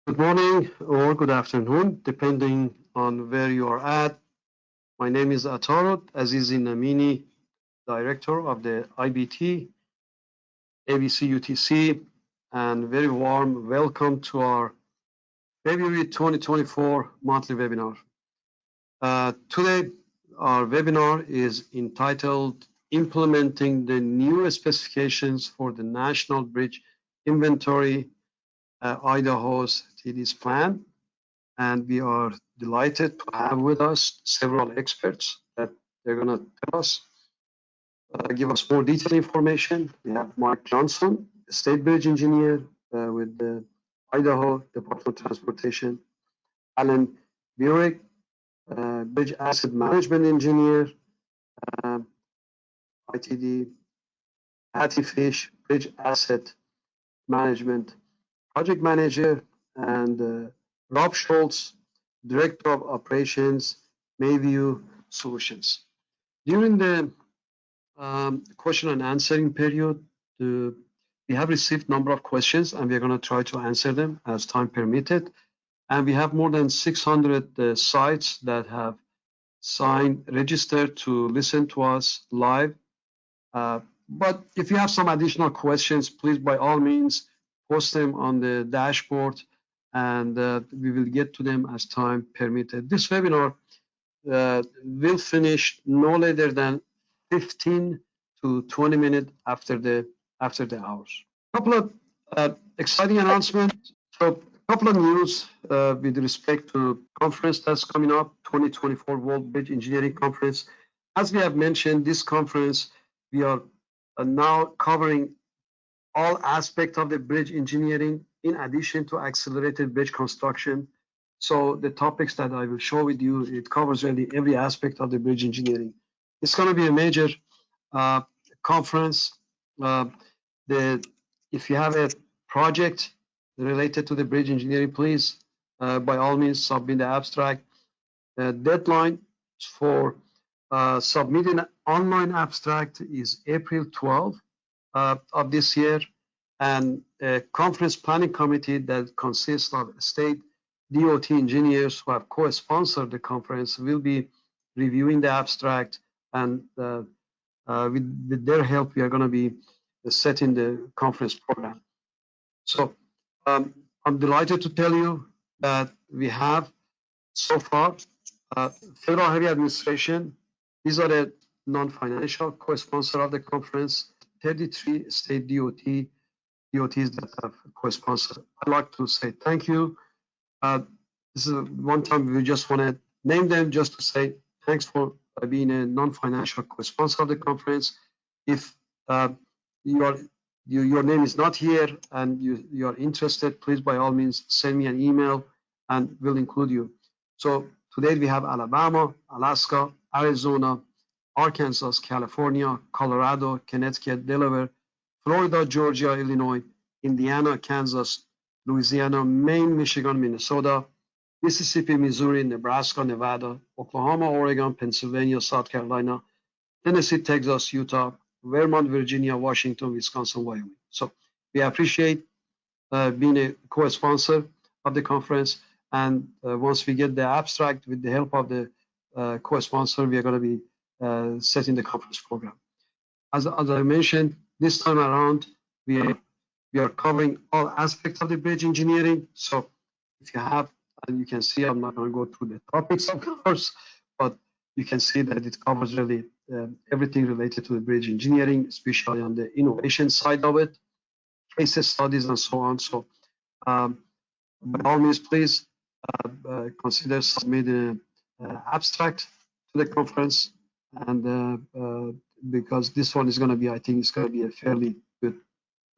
Good morning or good afternoon, depending on where you are at. My name is Atarot Azizi Namini, Director of the IBT, ABC UTC, and very warm welcome to our February 2024 monthly webinar. Today, our webinar is entitled Implementing the New Specifications for the National Bridge Inventory, Idaho's TD's plan. And we are delighted to have with us several experts that they're going to tell us, give us more detailed information. We have Mike Johnson, a state bridge engineer with the Idaho Department of Transportation, Alan Burek, bridge asset management engineer, ITD, Patty Fish, bridge asset management project manager, and Rob Schultz, Director of Operations, Mayvue Solutions. During the question and answering period, we have received a number of questions, and we're going to try to answer them as time permitted. And we have more than 600 sites that have registered to listen to us live. But if you have some additional questions, please, by all means, post them on the dashboard, and we will get to them as time permitted. This webinar will finish no later than 15 to 20 minutes after the hours. A couple of exciting announcements. So, a couple of news with respect to conference that's coming up, 2024 World Bridge Engineering Conference. As we have mentioned, this conference, we are now covering all aspects of the bridge engineering in addition to accelerated bridge construction. So the topics that I will show with you, it covers really every aspect of the bridge engineering. It's going to be a major conference. If you have a project related to the bridge engineering, please, by all means, submit the abstract. The deadline for submitting an online abstract is April 12th of this year, and a conference planning committee that consists of state DOT engineers who have co-sponsored the conference will be reviewing the abstract, and with their help, we are going to be setting the conference program. So I'm delighted to tell you that we have so far Federal Highway Administration. These are the non-financial co-sponsor of the conference, 33 state DOTs that have co-sponsored. I'd like to say thank you. This is one time we just want to name them just to say thanks for being a non-financial co-sponsor of the conference. If your name is not here and you are interested, please by all means send me an email and we'll include you. So today we have Alabama, Alaska, Arizona, Arkansas, California, Colorado, Connecticut, Delaware, Florida, Georgia, Illinois, Indiana, Kansas, Louisiana, Maine, Michigan, Minnesota, Mississippi, Missouri, Nebraska, Nevada, Oklahoma, Oregon, Pennsylvania, South Carolina, Tennessee, Texas, Utah, Vermont, Virginia, Washington, Wisconsin, Wyoming. So we appreciate being a co-sponsor of the conference. And once we get the abstract with the help of the co-sponsor, we are going to be setting the conference program. As I mentioned, this time around, we are covering all aspects of the bridge engineering. So if you have, and you can see, I'm not going to go through the topics, of course, but you can see that it covers really everything related to the bridge engineering, especially on the innovation side of it, case studies and so on. So by all means, please consider submitting an abstract to the conference, and because this one is going to be, I think it's going to be a fairly good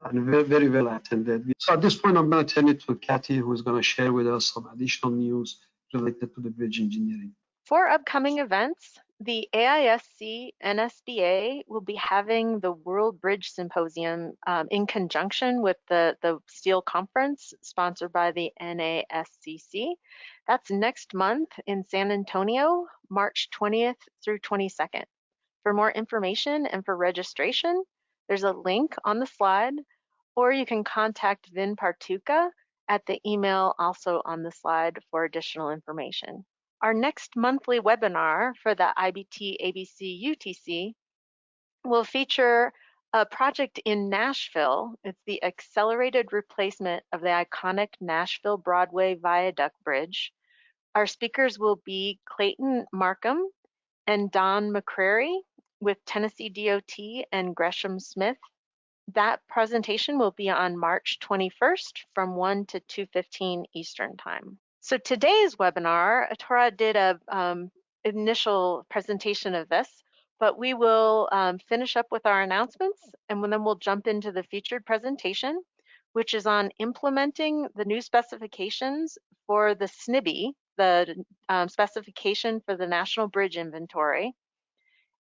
and very, very well attended. So at this point, I'm going to turn it to Kathy, who is going to share with us some additional news related to the bridge engineering. For upcoming events, the AISC NSBA will be having the World Bridge Symposium in conjunction with the Steel Conference sponsored by the NASCC. That's next month in San Antonio, March 20th through 22nd. For more information and for registration, there's a link on the slide, or you can contact Vin Partuca at the email also on the slide for additional information. Our next monthly webinar for the IBT ABC UTC will feature a project in Nashville. It's the accelerated replacement of the iconic Nashville Broadway Viaduct Bridge. Our speakers will be Clayton Markham and Don McCrary with Tennessee DOT and Gresham Smith. That presentation will be on March 21st from 1 to 2:15 Eastern Time. So today's webinar, Atora did a initial presentation of this, but we will finish up with our announcements, and then we'll jump into the featured presentation, which is on implementing the new specifications for the SNBI, the specification for the National Bridge Inventory.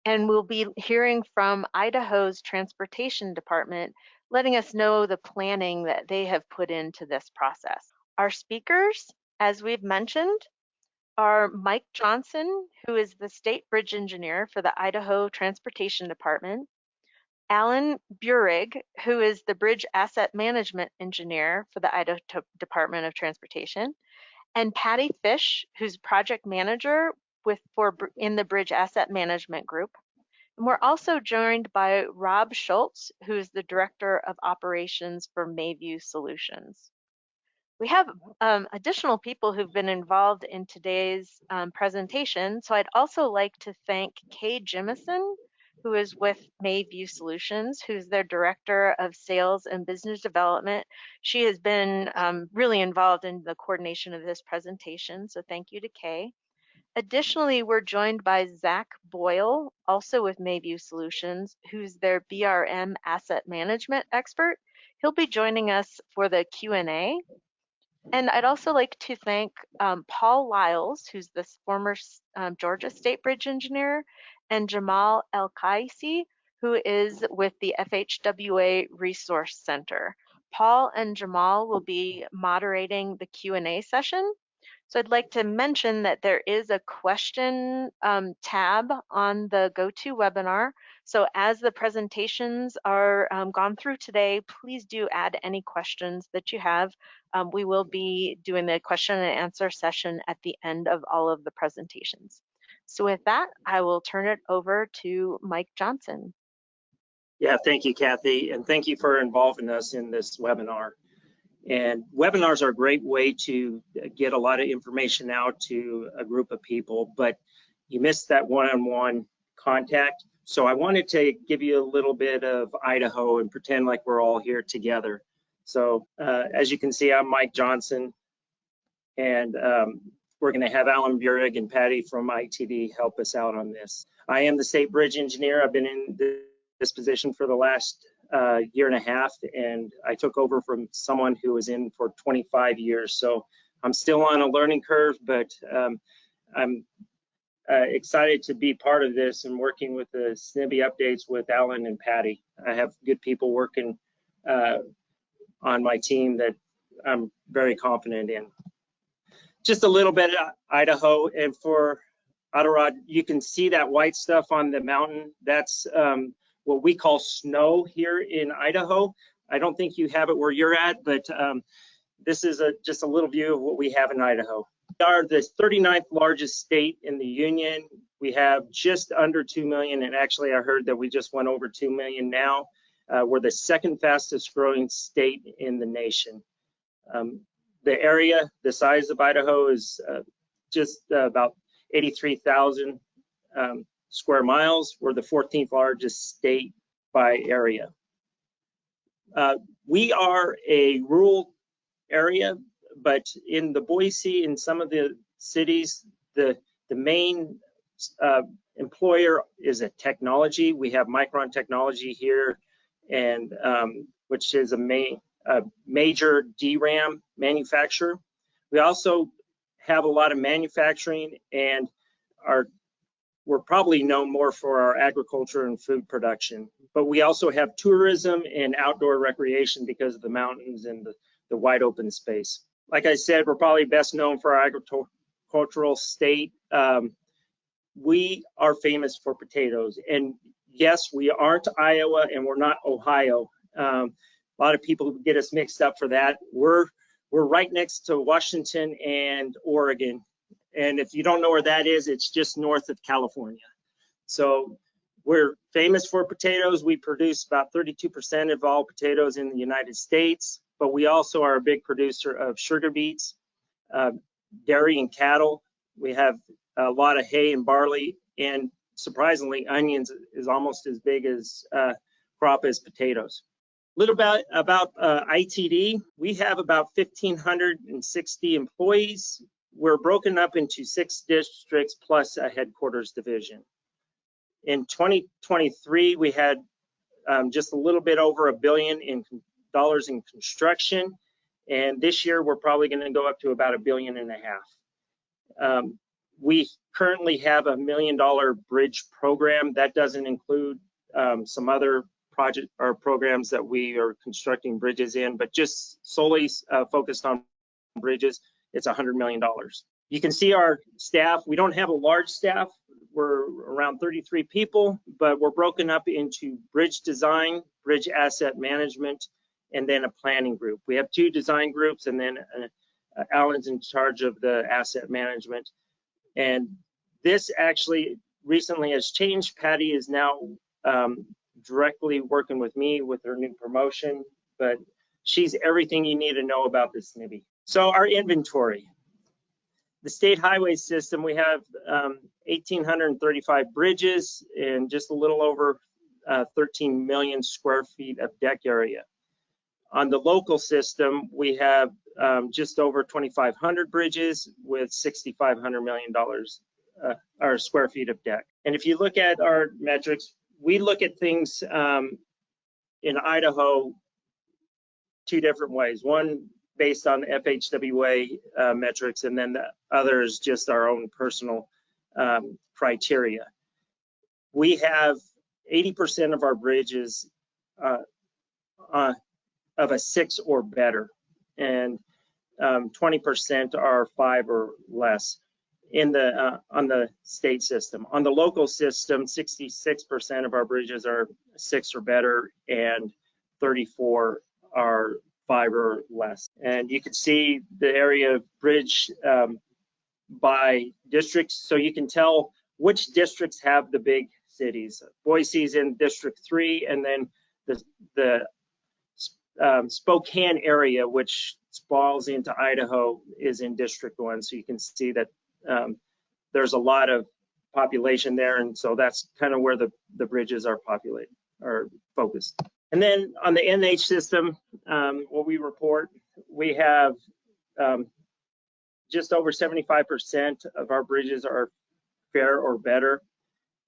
And we'll be hearing from Idaho's Transportation Department, letting us know the planning that they have put into this process. Our speakers, as we've mentioned, are Mike Johnson, who is the State Bridge Engineer for the Idaho Transportation Department, Alan Burig, who is the Bridge Asset Management Engineer for the Idaho Department of Transportation, and Patty Fish, who's Project Manager in the Bridge Asset Management Group. And we're also joined by Rob Schultz, who's the Director of Operations for Mayvue Solutions. We have additional people who've been involved in today's presentation, so I'd also like to thank Kay Jimison, who is with Mayvue Solutions, who's their Director of Sales and Business Development. She has been really involved in the coordination of this presentation, so thank you to Kay. Additionally, we're joined by Zach Boyle, also with Mayvue Solutions, who's their BRM asset management expert. He'll be joining us for the Q&A. And I'd also like to thank Paul Lyles, who's the former Georgia State Bridge Engineer, and Jamal El-Qaisi, who is with the FHWA Resource Center. Paul and Jamal will be moderating the Q&A session. So I'd like to mention that there is a question tab on the GoToWebinar. So as the presentations are gone through today, please do add any questions that you have. We will be doing the question and answer session at the end of all of the presentations. So with that, I will turn it over to Mike Johnson. Yeah, thank you, Kathy, and thank you for involving us in this webinar. And webinars are a great way to get a lot of information out to a group of people, but you missed that one-on-one contact. So I wanted to give you a little bit of Idaho and pretend like we're all here together. So as you can see, I'm Mike Johnson, and we're going to have Alan Burig and Patty from ITD help us out on this. I am the State Bridge Engineer. I've been in this position for the last year and a half, and I took over from someone who was in for 25 years. So I'm still on a learning curve, but I'm excited to be part of this and working with the SNBI updates with Alan and Patty. I have good people working on my team that I'm very confident in. Just a little bit of Idaho, and for Idaho, you can see that white stuff on the mountain. That's what we call snow here in Idaho. I don't think you have it where you're at, but this is just a little view of what we have in Idaho. We are the 39th largest state in the union. We have just under 2 million, and actually I heard that we just went over 2 million now. We're the second fastest growing state in the nation. The area, the size of Idaho is just about 83,000 square miles. We're the 14th largest state by area. We are a rural area, but in the Boise and some of the cities, the main employer is a technology. We have Micron Technology here, and which is a major DRAM manufacturer. We also have a lot of manufacturing, and we're probably known more for our agriculture and food production, but we also have tourism and outdoor recreation because of the mountains and the wide open space. Like I said, we're probably best known for our agricultural state. We are famous for potatoes, and yes, we aren't Iowa and we're not Ohio. A lot of people get us mixed up for that. We're We're right next to Washington and Oregon. And if you don't know where that is, it's just north of California. So we're famous for potatoes. We produce about 32% of all potatoes in the United States, but we also are a big producer of sugar beets, dairy and cattle. We have a lot of hay and barley, and surprisingly, onions is almost as big as crop as potatoes. A little bit about ITD. We have about 1,560 employees. We're broken up into 6 districts plus a headquarters division. In 2023, we had just a little bit over $1 billion in dollars in construction, and this year we're probably going to go up to about $1.5 billion. We currently have $1 million bridge program. That doesn't include some other project or programs that we are constructing bridges in, but just solely focused on bridges, it's $100 million. You can see our staff. We don't have a large staff. We're around 33 people, but we're broken up into bridge design, bridge asset management, and then a planning group. We have 2 design groups, and then Alan's in charge of the asset management. And this actually recently has changed. Patty is now directly working with me with her new promotion, but she's everything you need to know about the SNBI. So our inventory. The state highway system, we have 1,835 bridges and just a little over 13 million square feet of deck area. On the local system, we have just over 2,500 bridges with $6,500 million or square feet of deck. And if you look at our metrics, we look at things in Idaho 2 different ways. One based on FHWA metrics, and then the other is just our own personal criteria. We have 80% of our bridges of a 6 or better, and 20% are 5 or less in the on the state system. On the local system, 66% of our bridges are 6 or better, and 34 are 5 or less. And you can see the area of bridge by districts, so you can tell which districts have the big cities. Boise's in District 3, and then the Spokane area, which falls into Idaho, is in District 1. So you can see that there's a lot of population there, and so that's kind of where the bridges are populated or focused. And then on the NH system, what we report, we have just over 75% of our bridges are fair or better.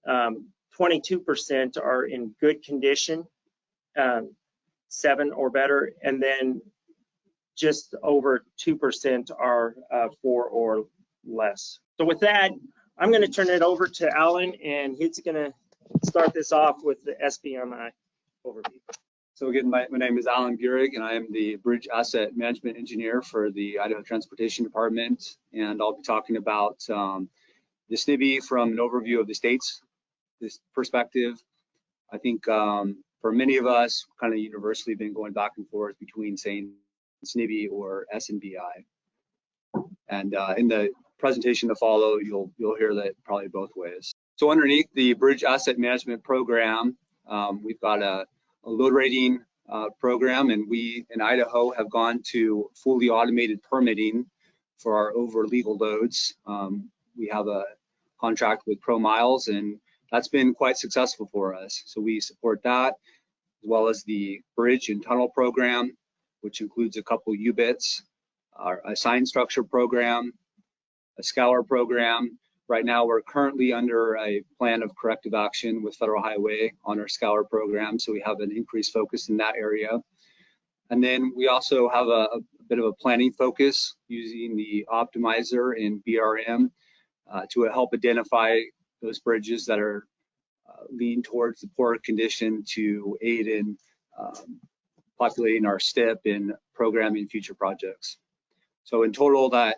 22% are in good condition, 7 or better, and then just over 2% are 4 or less. So with that, I'm going to turn it over to Alan, and he's going to start this off with the SNBI overview. So again, my name is Alan Burig, and I am the Bridge Asset Management Engineer for the Idaho Transportation Department, and I'll be talking about the SNBI from an overview of the state's perspective. I think for many of us, kind of universally been going back and forth between saying SNBI or SNBI. And in the presentation to follow, you'll hear that probably both ways. So underneath the Bridge Asset Management Program, we've got a load rating program, and we in Idaho have gone to fully automated permitting for our over legal loads. We have a contract with ProMiles, and that's been quite successful for us. So we support that, as well as the bridge and tunnel program, which includes a couple UBITs, our assigned structure program, a scour program. Right now, we're currently under a plan of corrective action with Federal Highway on our scour program, so we have an increased focus in that area. And then we also have a bit of a planning focus using the optimizer in BRM to help identify those bridges that are lean towards the poor condition to aid in populating our STIP and programming future projects. So in total, that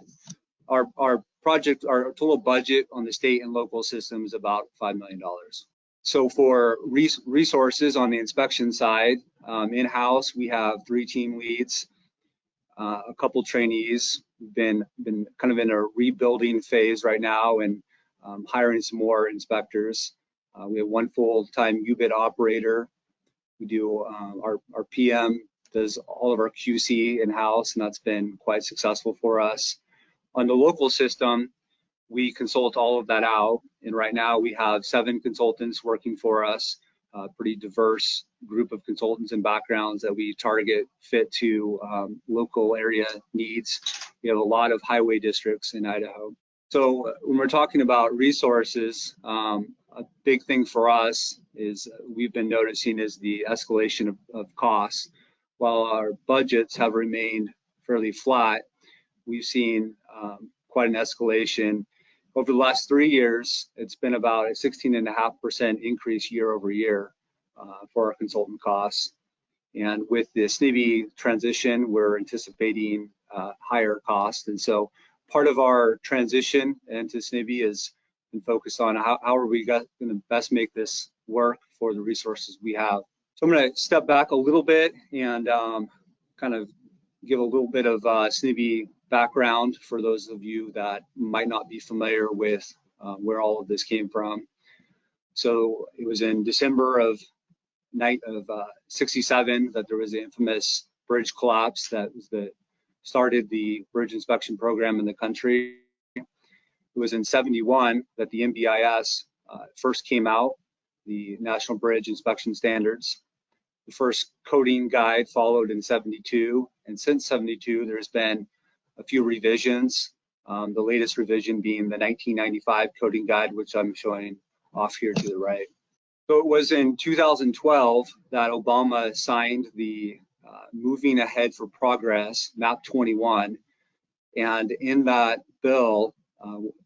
our total budget on the state and local system is about $5 million. So for resources on the inspection side, in-house, we have 3 team leads. a couple trainees, been kind of in a rebuilding phase right now, and hiring some more inspectors. We have one full-time UBIT operator. We do our PM does all of our QC in-house, and that's been quite successful for us. On the local system, we consult all of that out, and right now we have 7 consultants working for us, a pretty diverse group of consultants and backgrounds that we target fit to local area needs. We have a lot of highway districts in Idaho. So when we're talking about resources, a big thing for us is we've been noticing is the escalation of costs. While our budgets have remained fairly flat, we've seen quite an escalation. Over the last 3 years, it's been about a 16.5% increase year over year for our consultant costs. And with the SNBI transition, we're anticipating higher costs. And so part of our transition into SNBI is focused on how are we going to best make this work for the resources we have. So I'm going to step back a little bit and kind of give a little bit of SNBI background for those of you that might not be familiar with where all of this came from. So it was in December of '67 that there was the infamous bridge collapse that started the bridge inspection program in the country. It was in '71 that the NBIS first came out, the National Bridge Inspection Standards. The first coding guide followed in '72, and since '72 there's been a few revisions, the latest revision being the 1995 coding guide, which I'm showing off here to the right. So it was in 2012 that Obama signed the Moving Ahead for Progress, MAP 21, and in that bill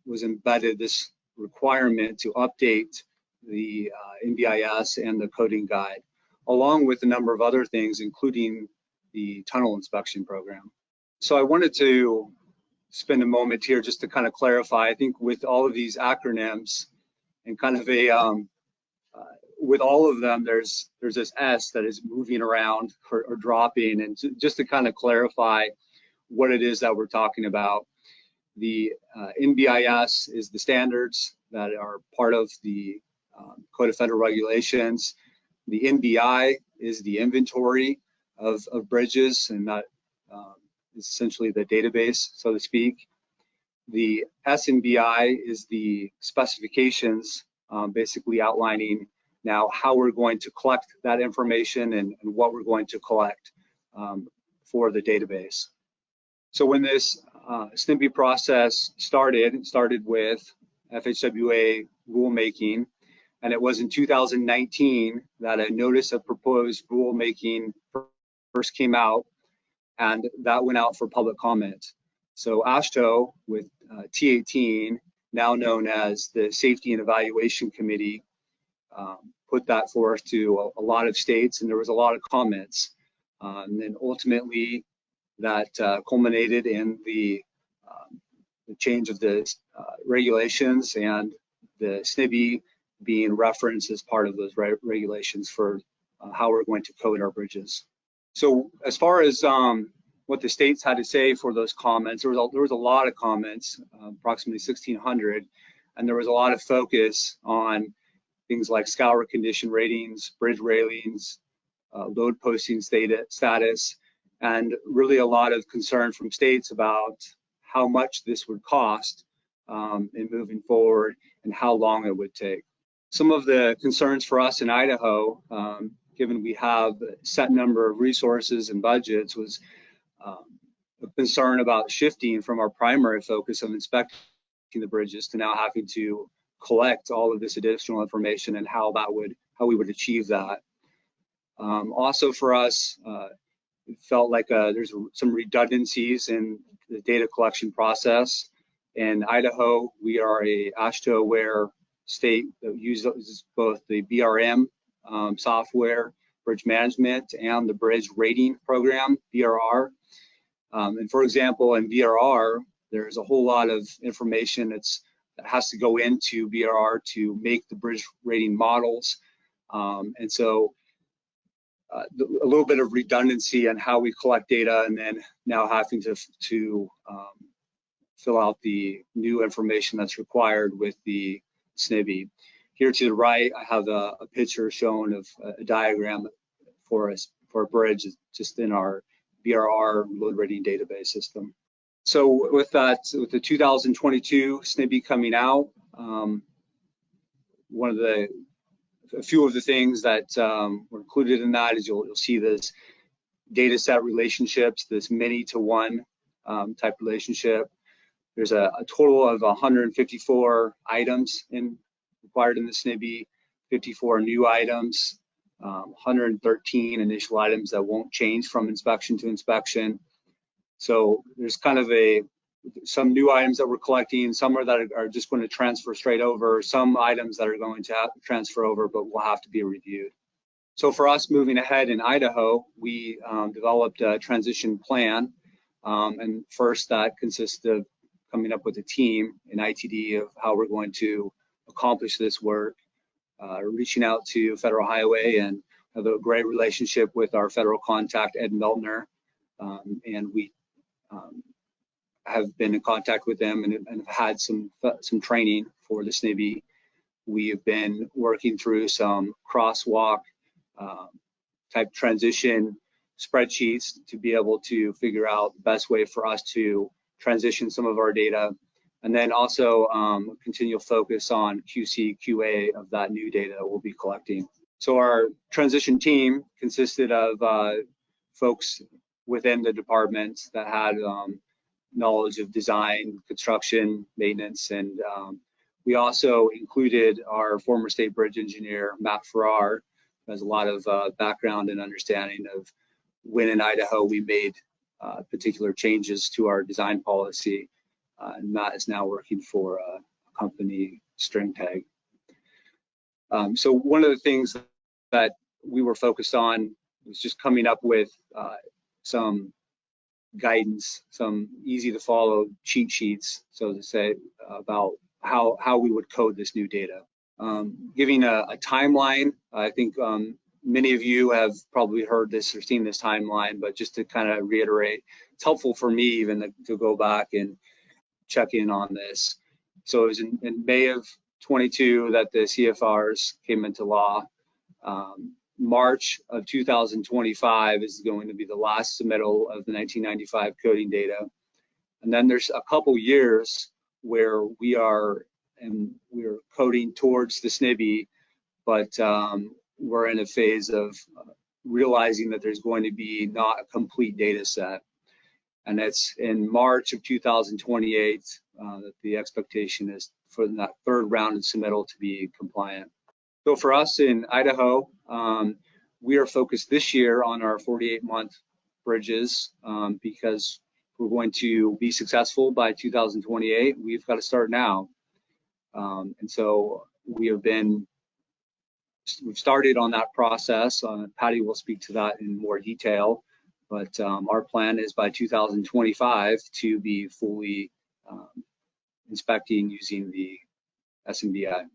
was embedded this requirement to update the NBIS and the coding guide, along with a number of other things, including the tunnel inspection program. So I wanted to spend a moment here just to kind of clarify. I think with all of these acronyms and kind of a with all of them, there's this S that is moving around or dropping, and just to kind of clarify what it is that we're talking about. The NBIS is the standards that are part of the Code of Federal Regulations. The NBI is the inventory of bridges, and that is essentially the database, so to speak. The SNBI is the specifications, basically outlining now how we're going to collect that information and what we're going to collect for the database. So when this SNBI process started, it started with FHWA rulemaking, and it was in 2019 that a notice of proposed rulemaking first came out, and that went out for public comment. So AASHTO with T18, now known as the Safety and Evaluation Committee, put that forth to a lot of states, and there was a lot of comments. And then ultimately that culminated in the change of the regulations and the SNBI being referenced as part of those regulations for how we're going to code our bridges. So as far as what the states had to say for those comments, there was a lot of comments, approximately 1,600, and there was a lot of focus on things like scour condition ratings, bridge railings, load posting status, and really a lot of concern from states about how much this would cost in moving forward and how long it would take. Some of the concerns for us in Idaho, given we have a set number of resources and budgets, was a concern about shifting from our primary focus of inspecting the bridges to now having to collect all of this additional information and how we would achieve that. Also for us, it felt like there's some redundancies in the data collection process. In Idaho, we are a AASHTO aware state that uses both the BRM software, bridge management, and the bridge rating program, BRR. And for example, in BRR, there's a whole lot of information that has to go into BRR to make the bridge rating models. And so a little bit of redundancy on how we collect data, and then now having to fill out the new information that's required with the SNBI. Here to the right, I have a picture shown of a diagram for a bridge just in our BRR load rating database system. So with that, with the 2022 SNBI coming out, a few of the things that were included in that is you'll see this data set relationships, this many to one type relationship. There's a total of 154 items required in the SNBI, 54 new items, 113 initial items that won't change from inspection to inspection. So there's kind of some new items that we're collecting, some that are just going to transfer straight over, some items that are going to transfer over but will have to be reviewed. So for us moving ahead in Idaho, we developed a transition plan, and first that consists of coming up with a team in ITD of how we're going to accomplish this work, reaching out to Federal Highway, and have a great relationship with our federal contact, Ed Meltner, and we have been in contact with them and have had some training for the SNBI. We have been working through some crosswalk type transition spreadsheets to be able to figure out the best way for us to transition some of our data, and then also continual focus on QC, QA of that new data that we'll be collecting. So our transition team consisted of folks within the department that had knowledge of design, construction, maintenance, and we also included our former state bridge engineer, Matt Farrar, who has a lot of background and understanding of when in Idaho we made particular changes to our design policy. And Matt is now working for a company, String Tag. So one of the things that we were focused on was just coming up with some guidance, some easy to follow cheat sheets, so to say, about how we would code this new data. Giving a timeline, I think many of you have probably heard this or seen this timeline, but just to kind of reiterate, it's helpful for me even to go back and check in on this. So it was in May of 22 that the CFRs came into law. March of 2025 is going to be the last submittal of the 1995 coding data. And then there's a couple years where we're coding towards the SNBI, but we're in a phase of realizing that there's going to be not a complete data set. And it's in March of 2028 that the expectation is for that third round of submittal to be compliant. So for us in Idaho, we are focused this year on our 48-month bridges because we're going to be successful by 2028. We've got to start now. And so we've started on that process. Patty will speak to that in more detail, but our plan is by 2025 to be fully inspecting using the SNBI.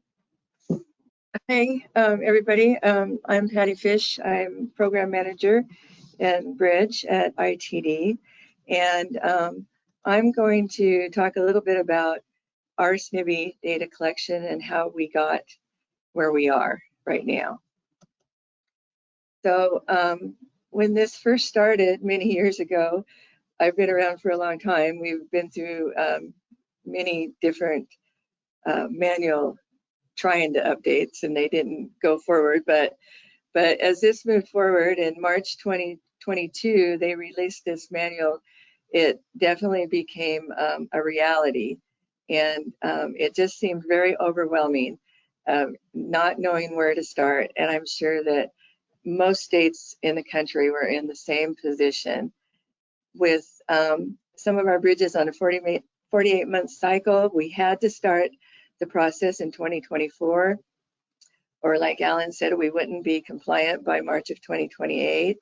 Hey, everybody. I'm Patty Fish. I'm program manager and bridge at ITD, and I'm going to talk a little bit about our SNBI data collection and how we got where we are right now. So when this first started many years ago, I've been around for a long time. We've been through many different manual trying to updates, and they didn't go forward. But as this moved forward in March 2022, they released this manual. It definitely became a reality, and it just seemed very overwhelming, not knowing where to start. And I'm sure that most states in the country were in the same position with some of our bridges on a 48-month cycle. We had to start the process in 2024, or like Alan said, we wouldn't be compliant by March of 2028.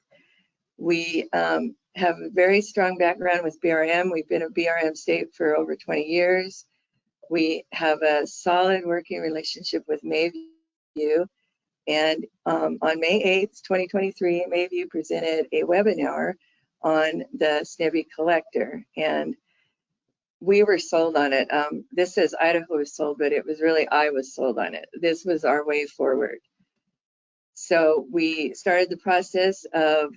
We have a very strong background with BRM. We've been a BRM state for over 20 years. We have a solid working relationship with Mayvue, And on May 8th, 2023, Mayvue presented a webinar on the SNBI collector, and we were sold on it. This says Idaho was sold, but it was really I was sold on it. This was our way forward. So we started the process of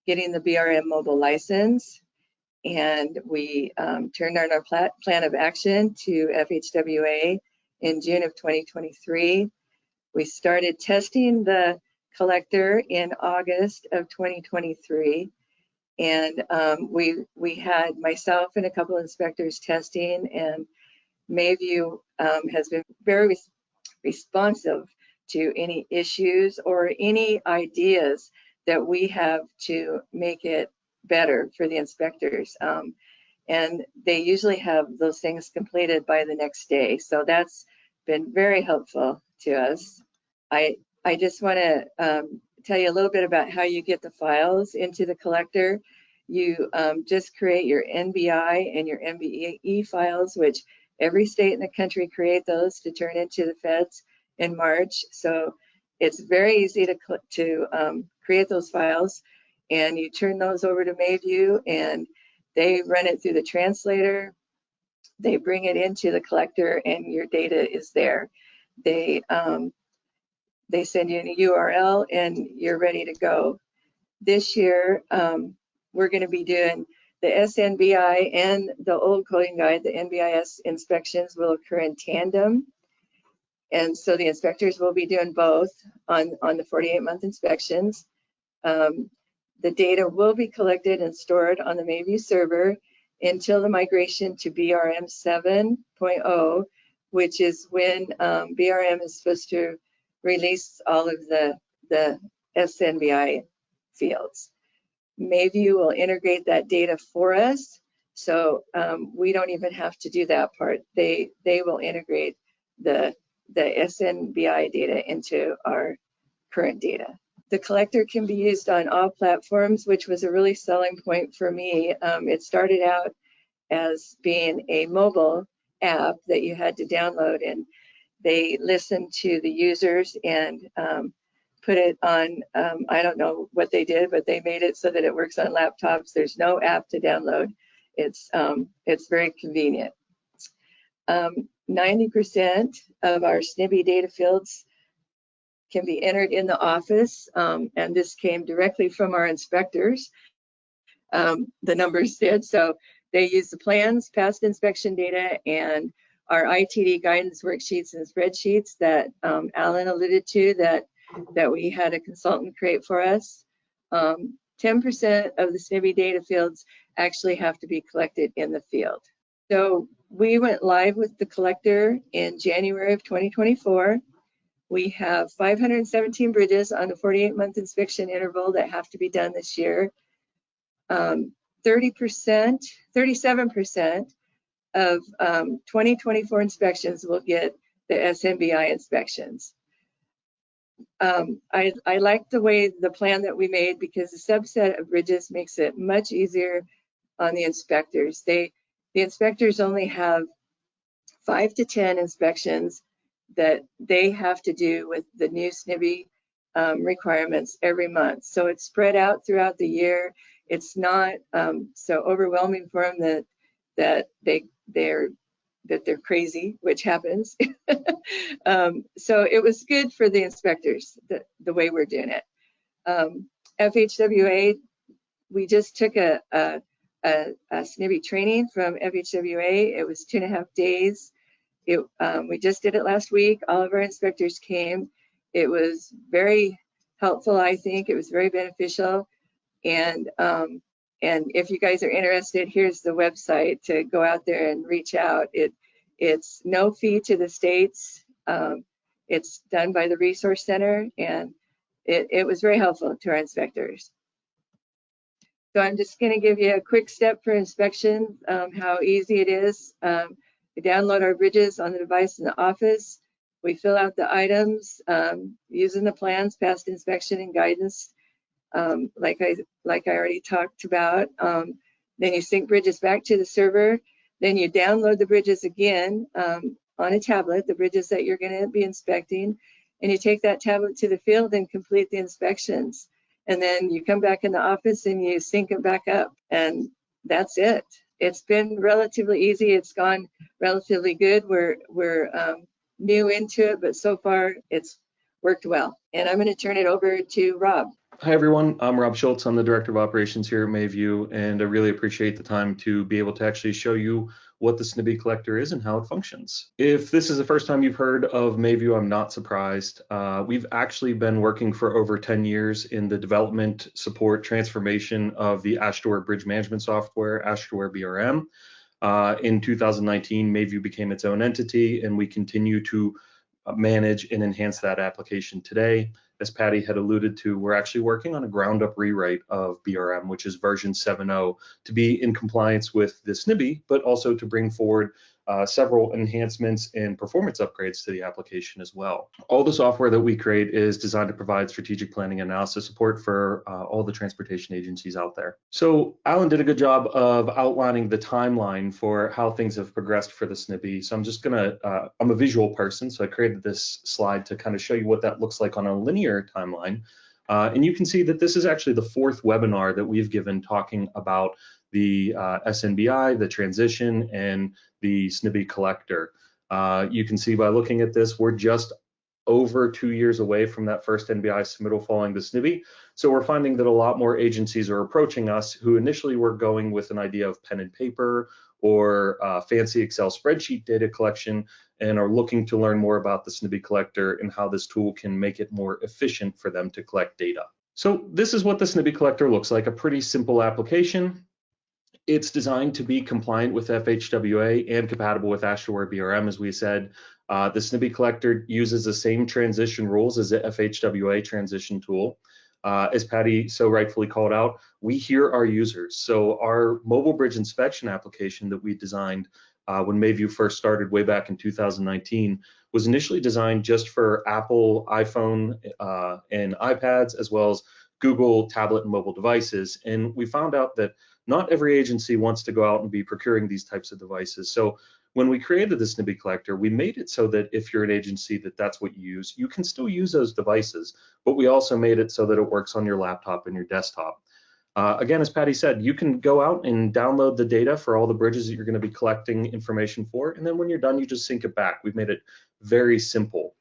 getting the BRM mobile license, and we turned on our plan of action to FHWA in June of 2023. We started testing the collector in August of 2023, and we had myself and a couple of inspectors testing, and Mayvue has been very responsive to any issues or any ideas that we have to make it better for the inspectors. And they usually have those things completed by the next day. So that's been very helpful to us. I just want to tell you a little bit about how you get the files into the collector. You just create your NBI and your MBE files, which every state in the country create those to turn into the feds in March. So it's very easy to create those files, and you turn those over to Mayvue, and they run it through the translator. They bring it into the collector, and your data is there. They send you a URL, and you're ready to go. This year, we're going to be doing the SNBI and the old coding guide. The NBIS inspections will occur in tandem. And so the inspectors will be doing both on the 48-month inspections. The data will be collected and stored on the Mayvue server until the migration to BRM 7.0, which is when BRM is supposed to release all of the SNBI fields. Mayvue will integrate that data for us, so we don't even have to do that part. They will integrate the SNBI data into our current data. The collector can be used on all platforms, which was a really selling point for me. It started out as being a mobile app that you had to download, and they listened to the users and put it on, I don't know what they did, but they made it so that it works on laptops. There's no app to download. It's very convenient. 90% of our SNBI data fields can be entered in the office, and this came directly from our inspectors. The numbers did. So they use the plans, past inspection data, and our ITD guidance worksheets and spreadsheets that Alan alluded to that we had a consultant create for us. 10% of the SNBI data fields actually have to be collected in the field. So we went live with the collector in January of 2024. We have 517 bridges on the 48-month inspection interval that have to be done this year. 37% of 2024 inspections will get the SNBI inspections. I like the way the plan that we made, because the subset of bridges makes it much easier on the inspectors. The inspectors only have 5 to 10 inspections that they have to do with the new SNBI requirements every month. So it's spread out throughout the year. It's not so overwhelming for them that they're crazy, which happens. So it was good for the inspectors, the way we're doing it. FHWA, we just took a SNBI training from FHWA. It was 2.5 days. We just did it last week. All of our inspectors came. It was very helpful, I think. It was very beneficial. And if you guys are interested, here's the website to go out there and reach out. It's no fee to the states. It's done by the Resource Center, and it was very helpful to our inspectors. So I'm just going to give you a quick step for inspection, how easy it is. We download our bridges on the device in the office. We fill out the items using the plans, past inspection, and guidance, like I already talked about. Then you sync bridges back to the server. Then you download the bridges again on a tablet, the bridges that you're going to be inspecting. and you take that tablet to the field and complete the inspections. And then you come back in the office and you sync it back up, and that's it. It's been relatively easy. It's gone relatively good. We're new into it, but so far it's worked well. And I'm going to turn it over to Rob. Hi, everyone. I'm Rob Schultz. I'm the Director of Operations here at Mayvue, and I really appreciate the time to be able to actually show you what the SNBI collector is and how it functions. If this is the first time you've heard of Mayvue, I'm not surprised. We've actually been working for over 10 years in the development, support, transformation of the Ashdoor Bridge Management Software, Ashdoor BRM. In 2019, Mayvue became its own entity, and we continue to manage and enhance that application today. As Patty had alluded to, we're actually working on a ground-up rewrite of BRM, which is version 7.0, to be in compliance with the SNBI, but also to bring forward several enhancements and performance upgrades to the application as well. All the software that we create is designed to provide strategic planning and analysis support for all the transportation agencies out there. So Alan did a good job of outlining the timeline for how things have progressed for the SNBI. So I'm just gonna, I'm a visual person, so I created this slide to kind of show you what that looks like on a linear timeline. And you can see that this is actually the 4th webinar that we've given talking about the SNBI, the transition, and the SNBI collector. You can see by looking at this, we're just over 2 years away from that first NBI submittal following the SNBI. So we're finding that a lot more agencies are approaching us who initially were going with an idea of pen and paper or fancy Excel spreadsheet data collection and are looking to learn more about the SNBI collector and how this tool can make it more efficient for them to collect data. So this is what the SNBI collector looks like, a pretty simple application. It's designed to be compliant with FHWA and compatible with Ashdoor BRM, as we said. The SNBI collector uses the same transition rules as the FHWA transition tool. As Patty so rightfully called out, we hear our users. So our mobile bridge inspection application that we designed when Mayvue first started way back in 2019 was initially designed just for Apple, iPhone, and iPads, as well as Google tablet and mobile devices. And we found out that not every agency wants to go out and be procuring these types of devices. So when we created the SNBI collector, we made it so that if you're an agency that's what you use, you can still use those devices, but we also made it so that it works on your laptop and your desktop. Again, as Patty said, you can go out and download the data for all the bridges that you're going to be collecting information for, and then when you're done, you just sync it back. We've made it very simple.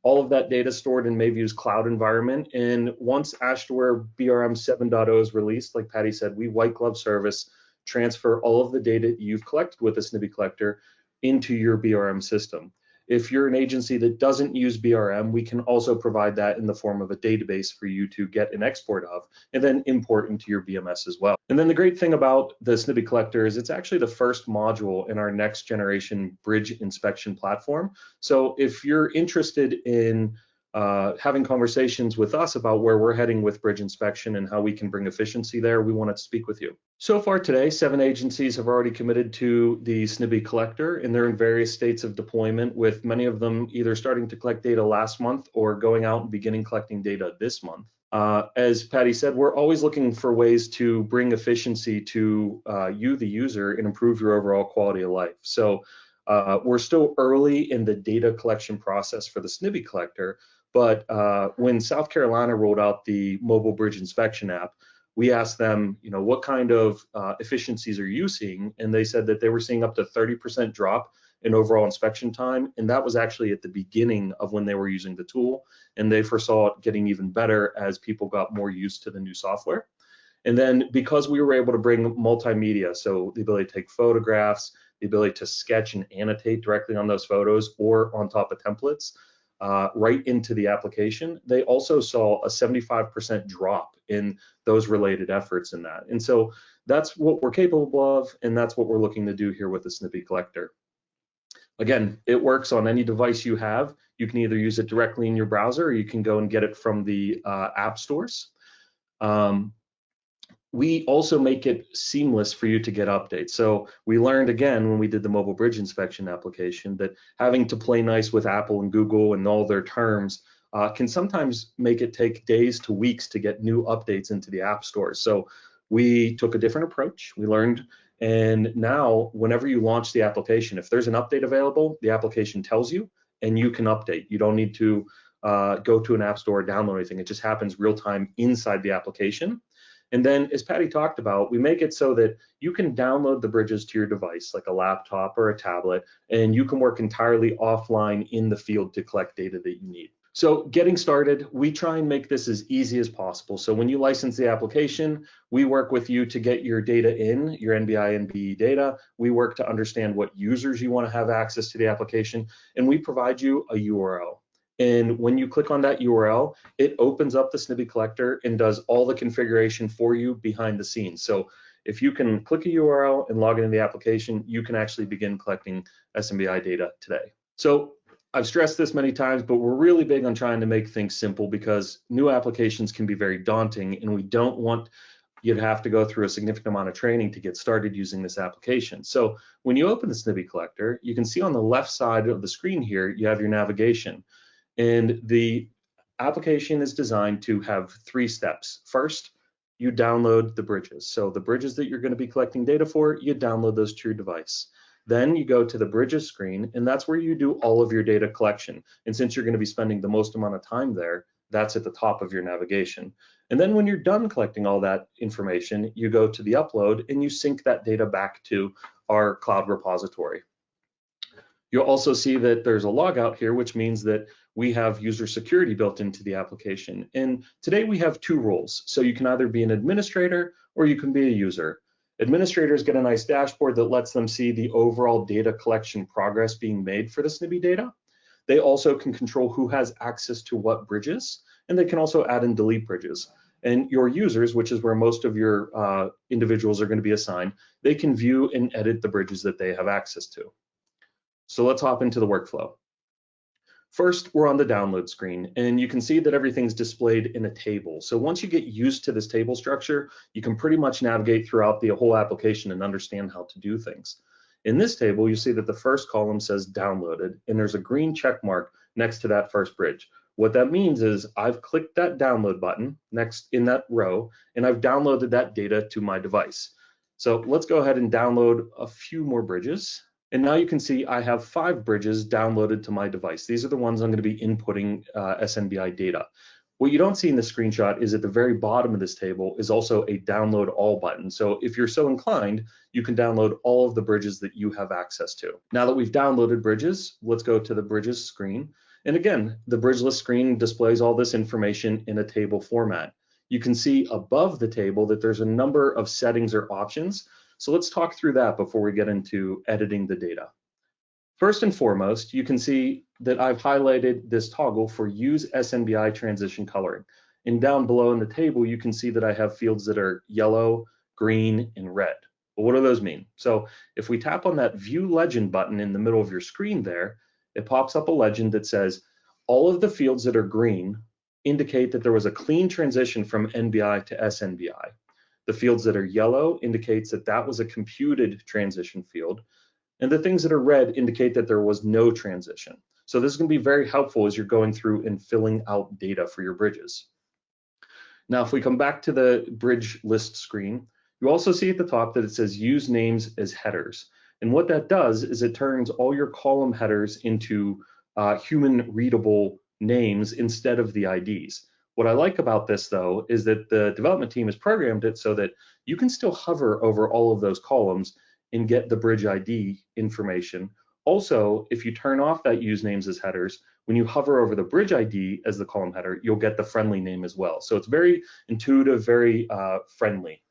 All of that data stored in Mayvue's cloud environment, and once Ashdoor BRM 7.0 is released, like Patty said, we white glove service, transfer all of the data you've collected with the SNBI collector into your BRM system. If you're an agency that doesn't use BRM, we can also provide that in the form of a database for you to get an export of and then import into your BMS as well. And then the great thing about the SNBI collector is it's actually the first module in our next generation bridge inspection platform. So if you're interested in having conversations with us about where we're heading with bridge inspection and how we can bring efficiency there, we want to speak with you. So far today, 7 agencies have already committed to the SNBI collector, and they're in various states of deployment, with many of them either starting to collect data last month or going out and beginning collecting data this month. As Patty said, we're always looking for ways to bring efficiency to you, the user, and improve your overall quality of life. So we're still early in the data collection process for the SNBI collector, but when South Carolina rolled out the mobile bridge inspection app, we asked them, you know, what kind of efficiencies are you seeing? And they said that they were seeing up to 30% drop in overall inspection time. And that was actually at the beginning of when they were using the tool. And they foresaw it getting even better as people got more used to the new software. And then because we were able to bring multimedia, so the ability to take photographs, the ability to sketch and annotate directly on those photos or on top of templates, right into the application, they also saw a 75% drop in those related efforts in that. And so that's what we're capable of, and that's what we're looking to do here with the SNBI collector. Again, it works on any device you have. You can either use it directly in your browser, or you can go and get it from the app stores. We also make it seamless for you to get updates. So we learned again when we did the mobile bridge inspection application that having to play nice with Apple and Google and all their terms can sometimes make it take days to weeks to get new updates into the app stores. So we took a different approach. We learned, and now whenever you launch the application, if there's an update available, the application tells you and you can update. You don't need to go to an app store, download anything. It just happens real time inside the application. And then, as Patty talked about, we make it so that you can download the bridges to your device, like a laptop or a tablet, and you can work entirely offline in the field to collect data that you need. So getting started, we try and make this as easy as possible. So when you license the application, we work with you to get your data in, your NBI and BE data. We work to understand what users you want to have access to the application, and we provide you a URL. And when you click on that URL, it opens up the SNBI collector and does all the configuration for you behind the scenes. So if you can click a URL and log into the application, you can actually begin collecting SNBI data today. So I've stressed this many times, but we're really big on trying to make things simple because new applications can be very daunting, and we don't want you to have to go through a significant amount of training to get started using this application. So when you open the SNBI collector, you can see on the left side of the screen here, you have your navigation. And the application is designed to have 3 steps. First, you download the bridges. So the bridges that you're going to be collecting data for, you download those to your device. Then you go to the bridges screen, and that's where you do all of your data collection. And since you're going to be spending the most amount of time there, that's at the top of your navigation. And then when you're done collecting all that information, you go to the upload and you sync that data back to our cloud repository. You'll also see that there's a logout here, which means that we have user security built into the application. And today we have 2 roles. So you can either be an administrator or you can be a user. Administrators get a nice dashboard that lets them see the overall data collection progress being made for the SNBI data. They also can control who has access to what bridges, and they can also add and delete bridges. And your users, which is where most of your individuals are going to be assigned, they can view and edit the bridges that they have access to. So let's hop into the workflow. First, we're on the download screen, and you can see that everything's displayed in a table. So once you get used to this table structure, you can pretty much navigate throughout the whole application and understand how to do things. In this table, you see that the first column says downloaded, and there's a green check mark next to that first bridge. What that means is I've clicked that download button next in that row, and I've downloaded that data to my device. So let's go ahead and download a few more bridges. And now you can see I have 5 bridges downloaded to my device. These are the ones I'm going to be inputting SNBI data. What you don't see in the screenshot is at the very bottom of this table is also a download all button. So if you're so inclined, you can download all of the bridges that you have access to. Now that we've downloaded bridges, let's go to the bridges screen. And again, the bridge list screen displays all this information in a table format. You can see above the table that there's a number of settings or options. So let's talk through that before we get into editing the data. First and foremost, you can see that I've highlighted this toggle for use SNBI transition coloring. And down below in the table, you can see that I have fields that are yellow, green, and red. Well, what do those mean? So if we tap on that view legend button in the middle of your screen there, it pops up a legend that says all of the fields that are green indicate that there was a clean transition from NBI to SNBI. The fields that are yellow indicates that that was a computed transition field. And the things that are red indicate that there was no transition. So this is going to be very helpful as you're going through and filling out data for your bridges. Now, if we come back to the bridge list screen, you also see at the top that it says use names as headers. And what that does is it turns all your column headers into human readable names instead of the IDs. What I like about this, though, is that the development team has programmed it so that you can still hover over all of those columns and get the bridge ID information. Also, if you turn off that use names as headers, when you hover over the bridge ID as the column header, you'll get the friendly name as well. So it's very intuitive, very friendly.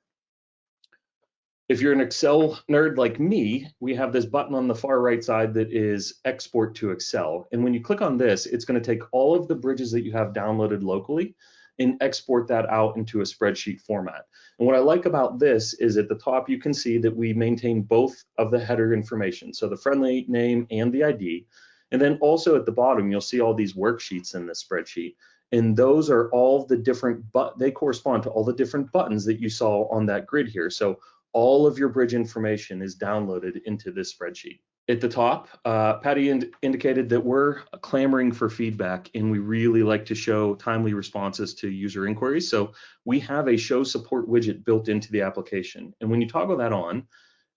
If you're an Excel nerd like me, we have this button on the far right side that is export to Excel. And when you click on this, it's going to take all of the bridges that you have downloaded locally and export that out into a spreadsheet format. And what I like about this is at the top, you can see that we maintain both of the header information. So the friendly name and the ID. And then also at the bottom, you'll see all these worksheets in this spreadsheet. And those are all the different, they correspond to all the different buttons that you saw on that grid here. So all of your bridge information is downloaded into this spreadsheet. At the top, Patty indicated that we're clamoring for feedback, and we really like to show timely responses to user inquiries. So we have a show support widget built into the application. And when you toggle that on,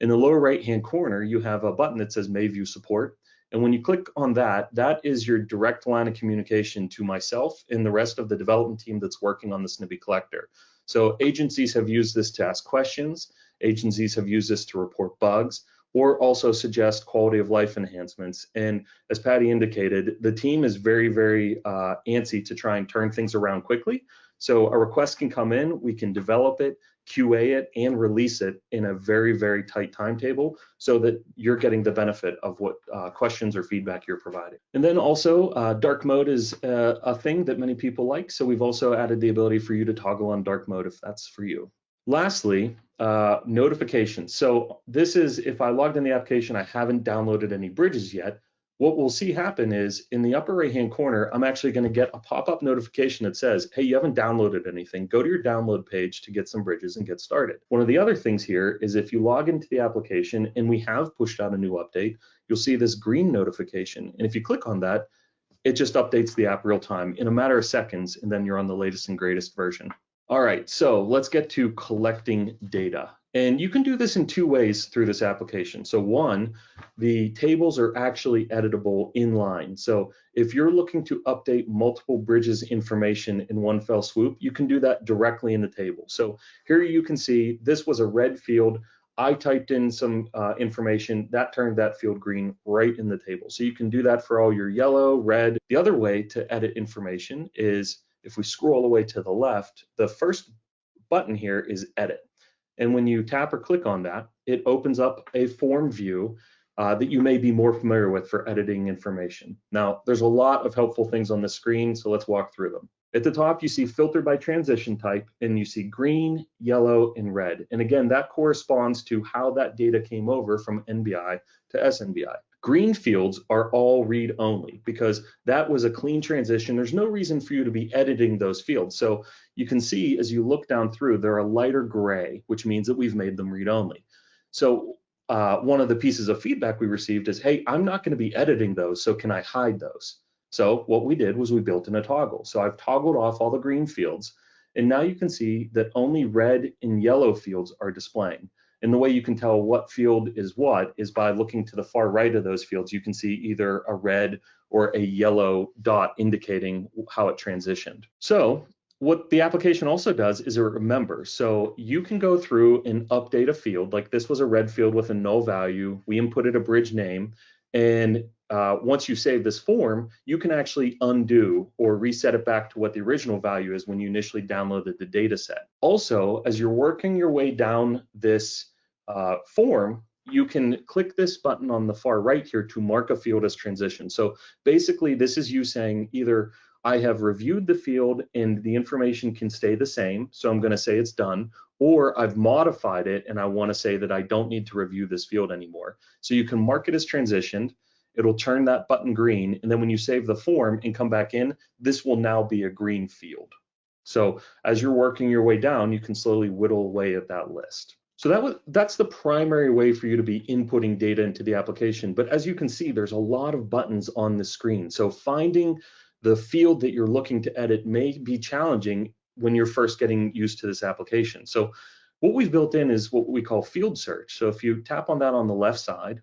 in the lower right-hand corner, you have a button that says Mayvue support. And when you click on that, that is your direct line of communication to myself and the rest of the development team that's working on the SNBI collector. So agencies have used this to ask questions, agencies have used this to report bugs, or also suggest quality of life enhancements. And as Patty indicated, the team is very, very antsy to try and turn things around quickly. So a request can come in, we can develop it, QA it, and release it in a very, very tight timetable so that you're getting the benefit of what questions or feedback you're providing. And then also dark mode is a thing that many people like. So we've also added the ability for you to toggle on dark mode if that's for you. Lastly, notifications. So this is if I logged in the application, I haven't downloaded any bridges yet. What we'll see happen is in the upper right hand corner, I'm actually going to get a pop-up notification that says, hey, you haven't downloaded anything. Go to your download page to get some bridges and get started. One of the other things here is if you log into the application and we have pushed out a new update, you'll see this green notification. And if you click on that, it just updates the app real time in a matter of seconds, and then you're on the latest and greatest version. All right, so let's get to collecting data. And you can do this in two ways through this application. So one, the tables are actually editable inline. So if you're looking to update multiple bridges information in one fell swoop, you can do that directly in the table. So here you can see this was a red field. I typed in some information that turned that field green right in the table. So you can do that for all your yellow, red. The other way to edit information is if we scroll all the way to the left, the first button here is edit. And when you tap or click on that, it opens up a form view that you may be more familiar with for editing information. Now, there's a lot of helpful things on the screen, so let's walk through them. At the top, you see filter by transition type, and you see green, yellow, and red. And again, that corresponds to how that data came over from NBI to SNBI. Green fields are all read only because that was a clean transition. There's no reason for you to be editing those fields. So you can see as you look down through, they're a lighter gray, which means that we've made them read only. So one of the pieces of feedback we received is, hey, I'm not going to be editing those, so can I hide those? So what we did was we built in a toggle. So I've toggled off all the green fields, and now you can see that only red and yellow fields are displaying. And the way you can tell what field is what is by looking to the far right of those fields. You can see either a red or a yellow dot indicating how it transitioned. So what the application also does is it remembers. So you can go through and update a field. Like this was a red field with a null value. We inputted a bridge name. And once you save this form, you can actually undo or reset it back to what the original value is when you initially downloaded the data set. Also, as you're working your way down this form, you can click this button on the far right here to mark a field as transition. So basically, this is you saying either I have reviewed the field and the information can stay the same, so I'm going to say it's done, or I've modified it and I want to say that I don't need to review this field anymore. So you can mark it as transitioned. It'll turn that button green, and then when you save the form and come back in, this will now be a green field. So as you're working your way down, you can slowly whittle away at that list. So that's the primary way for you to be inputting data into the application. But as you can see, there's a lot of buttons on the screen. So finding the field that you're looking to edit may be challenging when you're first getting used to this application. So what we've built in is what we call field search. So if you tap on that on the left side,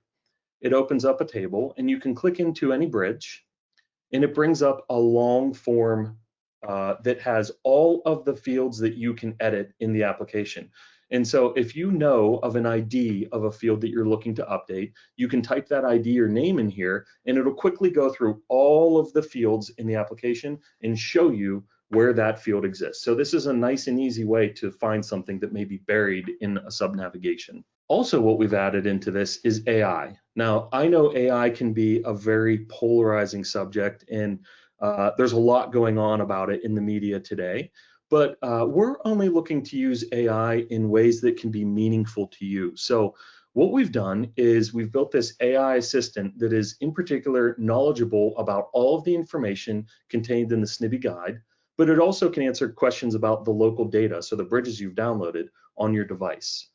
it opens up a table and you can click into any bridge and it brings up a long form that has all of the fields that you can edit in the application. And so if you know of an ID of a field that you're looking to update, you can type that ID or name in here and it'll quickly go through all of the fields in the application and show you where that field exists. So this is a nice and easy way to find something that may be buried in a sub-navigation. Also, what we've added into this is AI. Now, I know AI can be a very polarizing subject and there's a lot going on about it in the media today. But we're only looking to use AI in ways that can be meaningful to you. So what we've done is we've built this AI assistant that is in particular knowledgeable about all of the information contained in the SNBI guide, but it also can answer questions about the local data, so the bridges you've downloaded on your device.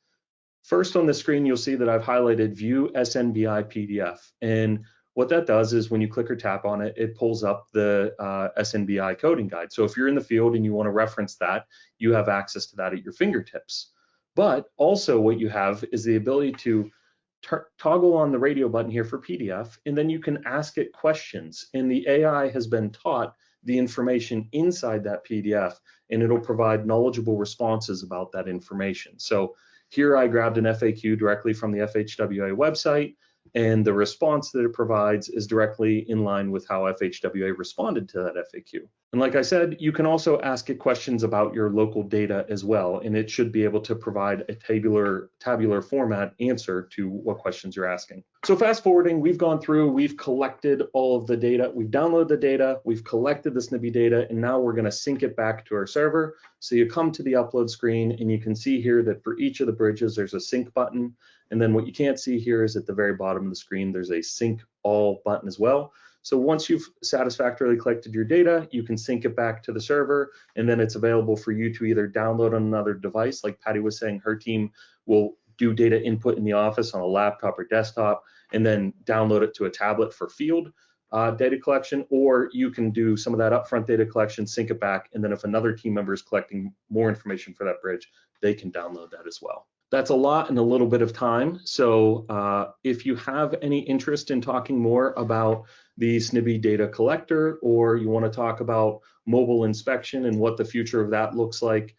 First on the screen, you'll see that I've highlighted View SNBI PDF. And what that does is when you click or tap on it, it pulls up the SNBI coding guide. So if you're in the field and you want to reference that, you have access to that at your fingertips. But also what you have is the ability to toggle on the radio button here for PDF, and then you can ask it questions. And the AI has been taught the information inside that PDF, and it'll provide knowledgeable responses about that information. So here I grabbed an FAQ directly from the FHWA website, and the response that it provides is directly in line with how FHWA responded to that FAQ. And like I said, you can also ask it questions about your local data as well, and it should be able to provide a tabular format answer to what questions you're asking. So fast forwarding, we've gone through, we've collected all of the data, we've downloaded the data, we've collected the SNBI data, and now we're going to sync it back to our server. So you come to the upload screen, and you can see here that for each of the bridges, there's a sync button. And then what you can't see here is at the very bottom of the screen, there's a sync all button as well. So once you've satisfactorily collected your data, you can sync it back to the server, and then it's available for you to either download on another device. Like Patty was saying, her team will do data input in the office on a laptop or desktop, and then download it to a tablet for field data collection, or you can do some of that upfront data collection, sync it back, and then if another team member is collecting more information for that bridge, they can download that as well. That's a lot in a little bit of time. So if you have any interest in talking more about the SNBI data collector, or you want to talk about mobile inspection and what the future of that looks like,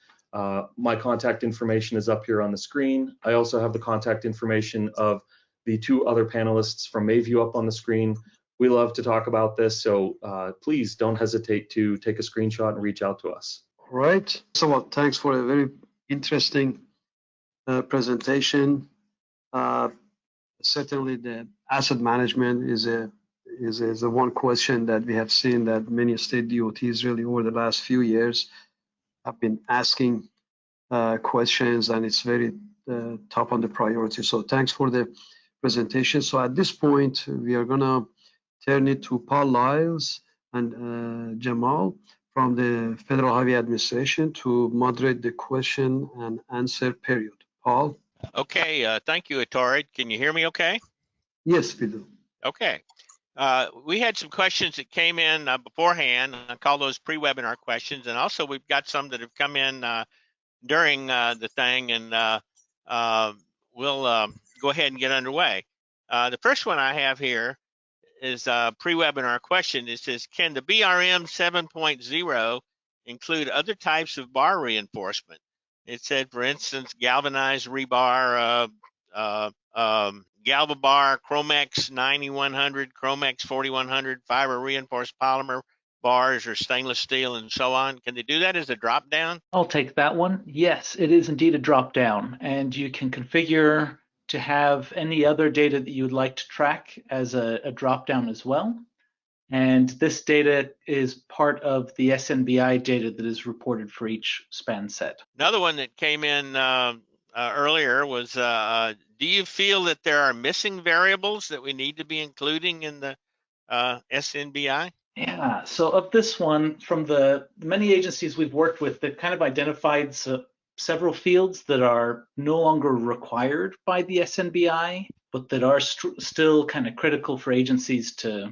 my contact information is up here on the screen. I also have the contact information of the two other panelists from Mayvue up on the screen. We love to talk about this, so please don't hesitate to take a screenshot and reach out to us. All right. So well, thanks for a very interesting presentation. Certainly, the asset management is a one question that we have seen that many state DOTs really over the last few years have been asking questions, and it's very top on the priority. So thanks for the presentation. So at this point, we are gonna turn it to Paul Lyles and Jamal from the Federal Highway Administration to moderate the question and answer period. Paul? Okay, thank you, Ettore. Can you hear me okay? Yes, we do. Okay. We had some questions that came in beforehand. I call those pre-webinar questions. And also we've got some that have come in during the thing, and we'll go ahead and get underway. The first one I have here is a pre-webinar question. It says, can the BRM 7.0 include other types of bar reinforcement? It said, for instance, galvanized rebar, Galvabar, Chromex 9100, Chromex 4100, fiber reinforced polymer bars, or stainless steel, and so on. Can they do that as a drop down? I'll take that one. Yes, it is indeed a drop down, and you can configure to have any other data that you would like to track as a drop down as well. And this data is part of the SNBI data that is reported for each span set. Another one that came in earlier was, do you feel that there are missing variables that we need to be including in the SNBI? Yeah, so of this one, from the many agencies we've worked with, they've kind of identified several fields that are no longer required by the SNBI, but that are still kind of critical for agencies to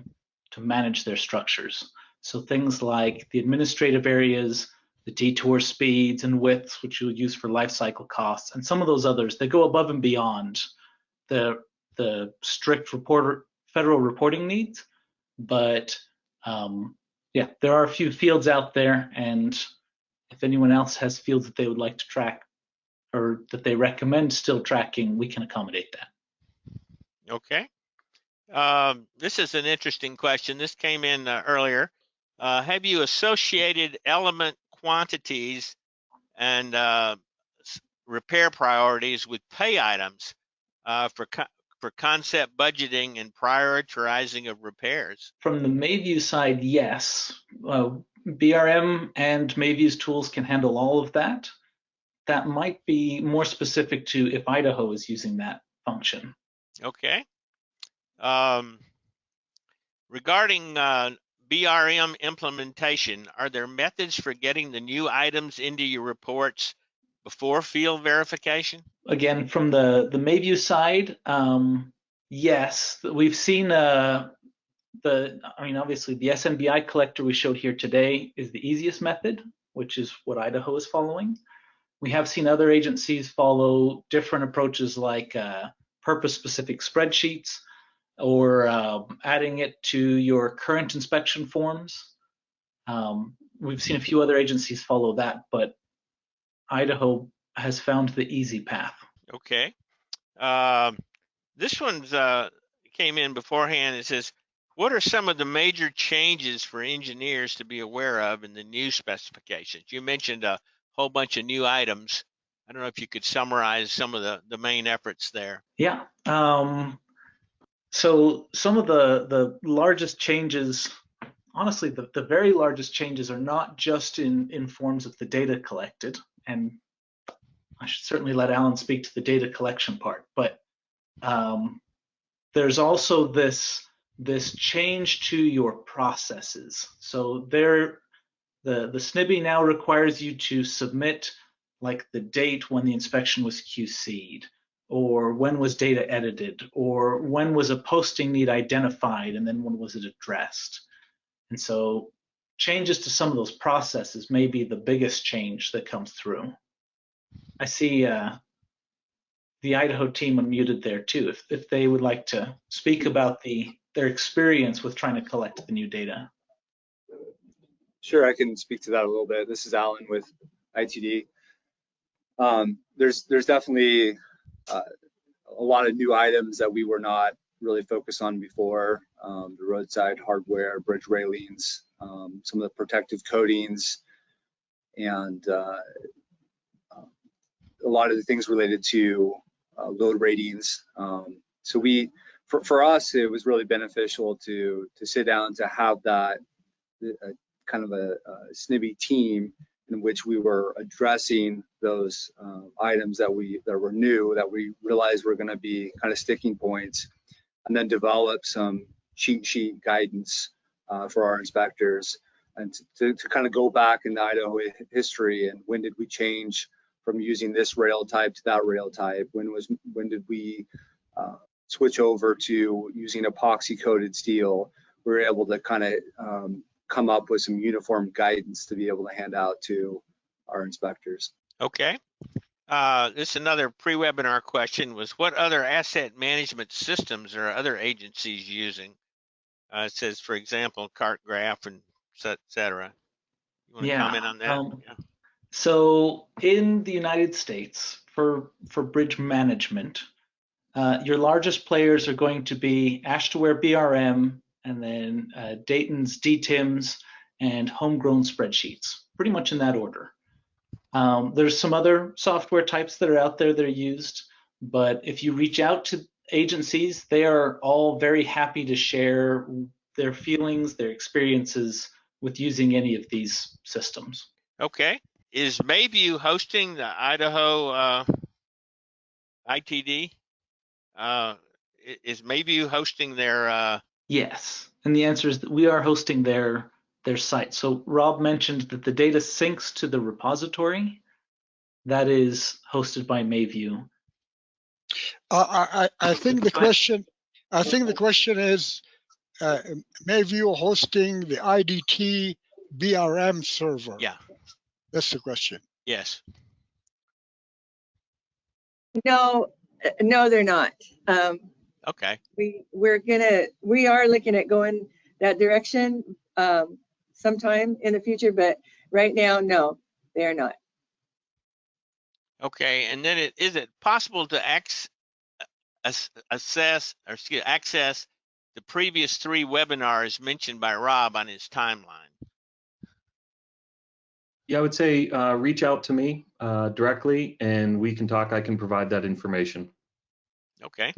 manage their structures. So things like the administrative areas, the detour speeds and widths, which you'll use for life cycle costs, and some of those others that go above and beyond the strict federal reporting needs. But yeah, there are a few fields out there, and if anyone else has fields that they would like to track or that they recommend still tracking, we can accommodate that. Okay. This is an interesting question. This came in earlier. Have you associated element quantities and repair priorities with pay items for concept budgeting and prioritizing of repairs? From the Mayvue side, yes. BRM and Mayvue's tools can handle all of that. That might be more specific to if Idaho is using that function. Okay. Regarding BRM implementation, are there methods for getting the new items into your reports before field verification? Again, from the Mayvue side, yes. We've seen obviously the SNBI collector we showed here today is the easiest method, which is what Idaho is following. We have seen other agencies follow different approaches like purpose-specific spreadsheets, or adding it to your current inspection forms. We've seen a few other agencies follow that, but Idaho has found the easy path. Okay. This one's came in beforehand. It says, what are some of the major changes for engineers to be aware of in the new specifications? You mentioned a whole bunch of new items. I don't know if you could summarize some of the main efforts there. Yeah. So some of the largest changes, honestly, the very largest changes are not just in forms of the data collected, and I should certainly let Alan speak to the data collection part, but there's also this change to your processes. So the SNBI now requires you to submit like the date when the inspection was QC'd, or when was data edited, or when was a posting need identified, and then when was it addressed. And so changes to some of those processes may be the biggest change that comes through. I see the Idaho team unmuted there too, if they would like to speak about their experience with trying to collect the new data. Sure, I can speak to that a little bit. This is Alan with ITD. There's definitely a lot of new items that we were not really focused on before. The roadside hardware, bridge railings, some of the protective coatings, and a lot of the things related to load ratings. So for us, it was really beneficial to sit down to have that kind of a SNBI team in which we were addressing those items that were new, that we realized were going to be kind of sticking points, and then develop some cheat sheet guidance for our inspectors, and to kind of go back in the Idaho history, and when did we change from using this rail type to that rail type? When did we switch over to using epoxy coated steel? We were able to kind of come up with some uniform guidance to be able to hand out to our inspectors. Okay. This is another pre-webinar question, was what other asset management systems are other agencies using? It says, for example, CartGraph and et cetera. You want to comment on that? Yeah. So in the United States, for bridge management, your largest players are going to be Ashtaware BRM, and then Dayton's DTIMS, and homegrown spreadsheets, pretty much in that order. There's some other software types that are out there that are used, but if you reach out to agencies, they are all very happy to share their feelings, their experiences with using any of these systems. Okay. Is Mayvue hosting the Idaho ITD? Is Mayvue hosting their? Yes, and the answer is that we are hosting their site. So Rob mentioned that the data syncs to the repository that is hosted by Mayvue. I think the question is Mayvue hosting the IDT BRM server. Yeah. That's the question. Yes. No, they're not. Okay. We are looking at going that direction sometime in the future, but right now, no, they are not. Okay, and then is it possible to access the previous 3 webinars mentioned by Rob on his timeline? Yeah, I would say reach out to me directly, and we can talk. I can provide that information. Okay.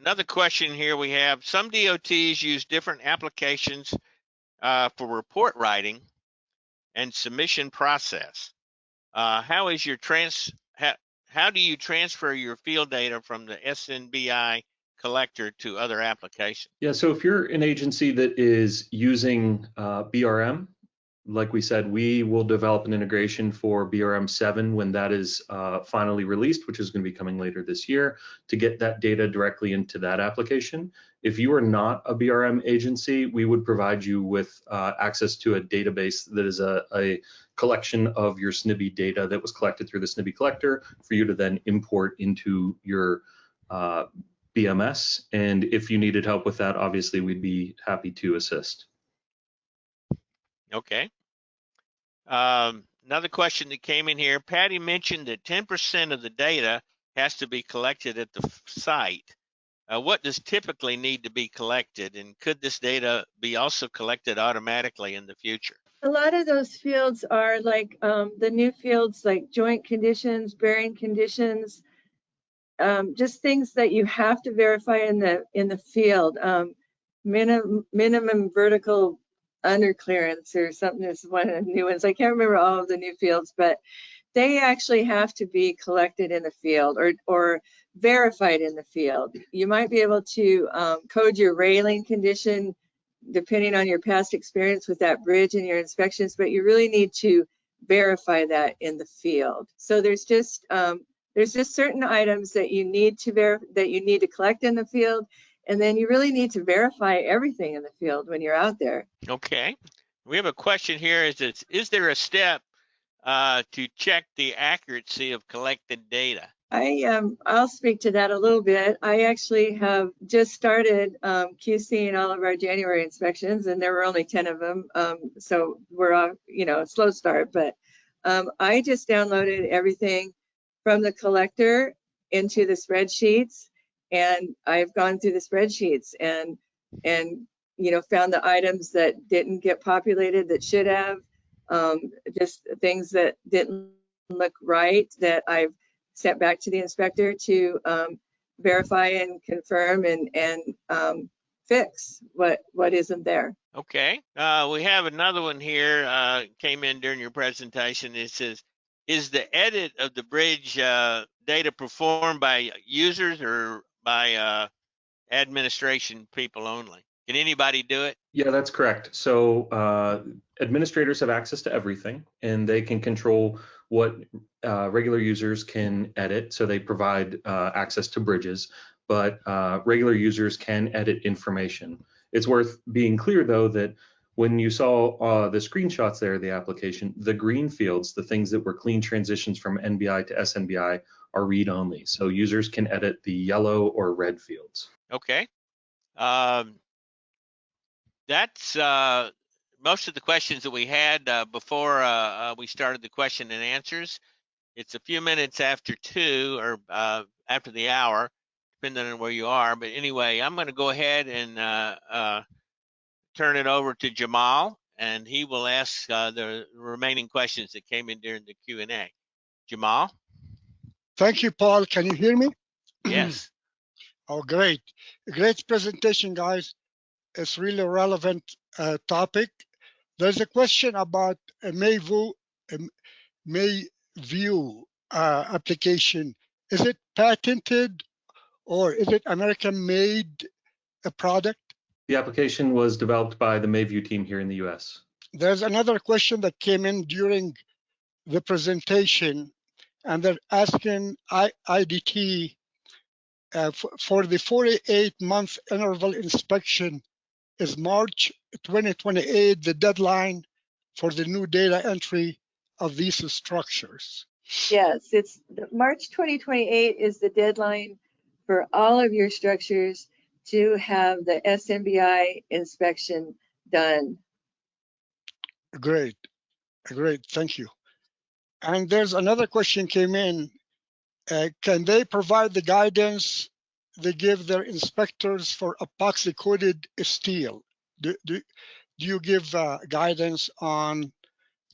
Another question here we have, some DOTs use different applications for report writing and submission process. How do you transfer your field data from the SNBI collector to other applications? Yeah, so if you're an agency that is using BRM, like we said, we will develop an integration for BRM7 when that is finally released, which is going to be coming later this year, to get that data directly into that application. If you are not a BRM agency, we would provide you with access to a database that is a collection of your SNBI data that was collected through the SNBI collector for you to then import into your BMS. And if you needed help with that, obviously we'd be happy to assist. Okay. Another question that came in here. Patty mentioned that 10% of the data has to be collected at the site. What does typically need to be collected, and could this data be also collected automatically in the future? A lot of those fields are like the new fields like joint conditions, bearing conditions, just things that you have to verify in the field. Minimum vertical underclearance or something is one of the new ones. I can't remember all of the new fields, but they actually have to be collected in the field or verified in the field. You might be able to code your railing condition depending on your past experience with that bridge in your inspections, but you really need to verify that in the field. So there's just certain items that you need to collect in the field, and then you really need to verify everything in the field when you're out there. Okay. We have a question here. Is there a step to check the accuracy of collected data? I'll speak to that a little bit. I actually have just started QCing all of our January inspections, and there were only 10 of them. So we're on, a slow start, but I just downloaded everything from the collector into the spreadsheets, and I've gone through the spreadsheets and found the items that didn't get populated that should have, just things that didn't look right that I've sent back to the inspector to verify and confirm and fix what isn't there. Okay. We have another one here, came in during your presentation. It says, is the edit of the bridge data performed by users or by administration people only? Can anybody do it? Yeah, that's correct. So administrators have access to everything, and they can control what regular users can edit. So they provide access to bridges, but regular users can edit information. It's worth being clear, though, that when you saw the screenshots there of the application, the green fields, the things that were clean transitions from NBI to SNBI, are read-only. So users can edit the yellow or red fields. Okay. That's most of the questions that we had before we started the question and answers. It's a few minutes after 2 or after the hour, depending on where you are. But anyway, I'm going to go ahead and turn it over to Jamal, and he will ask the remaining questions that came in during the Q&A. Jamal? Thank you, Paul. Can you hear me? Yes. Oh, great. Great presentation, guys. It's really a relevant topic. There's a question about a Mayvue application. Is it patented or is it American-made product? The application was developed by the Mayvue team here in the US. There's another question that came in during the presentation, and they're asking IDT for the 48-month interval inspection. Is March 2028 the deadline for the new data entry of these structures? Yes, it's March 2028 is the deadline for all of your structures to have the SNBI inspection done. Great, thank you. And there's another question came in. Can they provide the guidance they give their inspectors for epoxy coated steel? Do you give guidance to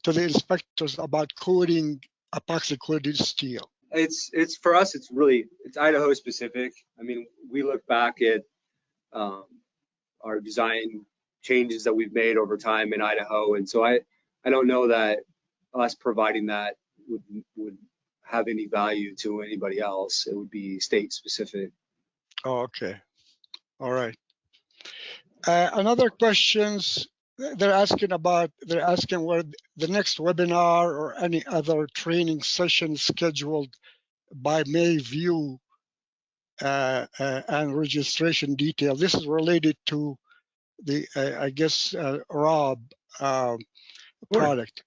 the inspectors about coating epoxy coated steel? It's for us. It's Idaho specific. I mean, we look back at our design changes that we've made over time in Idaho, and so I don't know that us providing that would have any value to anybody else. It would be state specific. Oh, okay. All right. Another questions they're asking where the next webinar or any other training session scheduled by Mayvue and registration detail. This is related to the, I guess, Rob product.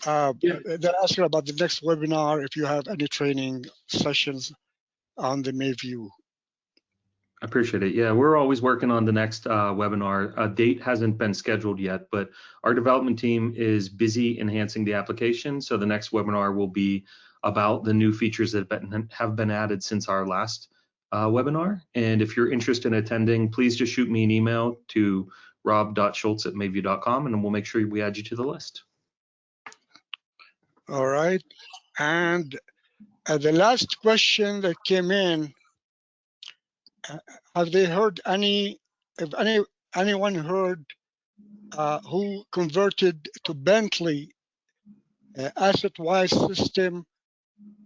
They're asking about the next webinar, if you have any training sessions on the Mayvue. I appreciate it. Yeah, we're always working on the next webinar. A date hasn't been scheduled yet, but our development team is busy enhancing the application. So the next webinar will be about the new features that have been added since our last webinar. And if you're interested in attending, please just shoot me an email to rob.schultz@mayvue.com, and we'll make sure we add you to the list. All right. And the last question that came in, have they heard anyone heard who converted to Bentley asset-wise system